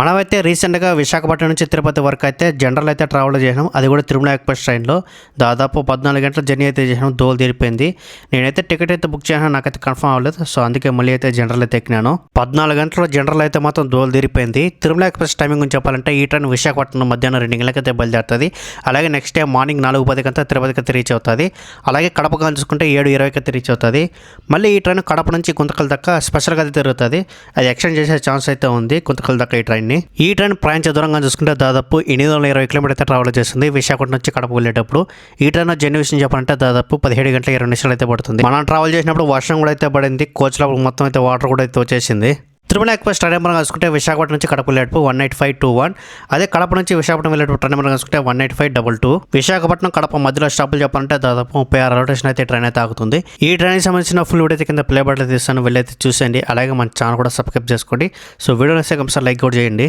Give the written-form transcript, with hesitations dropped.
మనమైతే రీసెంట్గా విశాఖపట్నం నుంచి తిరుపతి వరకు అయితే జనరల్ అయితే ట్రావెల్ చేసాం. అది కూడా తిరుమల ఎక్స్ప్రెస్ ట్రైన్లో దాదాపు 14 గంటల జర్నీ అయితే చేసాను. దోలు తీరిపోయింది. నేనైతే టికెట్ అయితే బుక్ చేసాను, నాకైతే కన్ఫర్మ్ అవ్వలేదు. సో అందుకే మళ్ళీ అయితే జనరల్ అయితే ఎక్కినాను. 14 గంటల జనరల్ అయితే మాత్రం దోలు తీరిపోయింది. తిరుమల ఎక్స్ప్రెస్ టైమింగ్ గురించి చెప్పాలంటే ఈ ట్రైన్ విశాఖపట్నం మధ్యాహ్నం 2 గంటలకైతే బయలుదేరుతుంది. అలాగే నెక్స్ట్ డే మార్నింగ్ 4:10 అంతా తిరుపతికి అయితే రీచ్ అవుతుంది. అలాగే కడప చూసుకుంటే 7:20కి అయితే రీచ్ అవుతుంది. మళ్ళీ ఈ ట్రైన్ కడప నుంచి గుంతకల్ దాకా స్పెషల్గా అయితే తిరుగుతుంది. అది ఎక్స్టెండ్ చేసే ఛాన్స్ అయితే ఉంది గుంతకల్ దాకా ఈ ట్రైన్. ఈ ట్రైన్ ప్రయాణించే దూరంగా చూసుకుంటే దాదాపు 820 కిలోమీటర్ అయితే ట్రావెల్ చేస్తుంది విశాఖపట్నం నుంచి కడప వెళ్ళేటప్పుడు. ఈ ట్రైన్ జర్నీ విషయం చెప్పాలంటే దాదాపు 17 గంటల 20 నిమిషాలు అయితే పడుతుంది. మనం ట్రావెల్ చేసినప్పుడు వర్షం కూడా అయితే పడింది. కోచ్లో మొత్తం అయితే వాటర్ కూడా అయితే వచ్చేసింది. తిరుమల ఎక్స్ప్రెస్ ట్రైన్ నెంబర్ చూసుకుంటే విశాఖపట్నం నుంచి కడప వెళ్ళేటప్పుడు 18521. అదే కడప నుంచి విశాఖపట్నం వెళ్ళేటప్పుడు ట్రైన్ నెంబర్ చూసుకుంటే 18522. విశాఖపట్నం కడప మధ్యలో స్టాపులు చెప్పాలంటే దాదాపు 36 రొటేషన్ అయితే ట్రైన్ అయితే ఆగుతుంది. ఈ ట్రైన్కి సంబంధించిన ఫుల్ వీడియో అయితే కింద ప్లే బటన్ తీస్తాను, వెళ్ళైతే చూసేయండి. అలాగే మన ఛానల్ కూడా సబ్స్క్రైబ్ చేసుకోండి. సో వీడియో నచ్చితే కంపల్సరీ లైక్ కూడా చేయండి.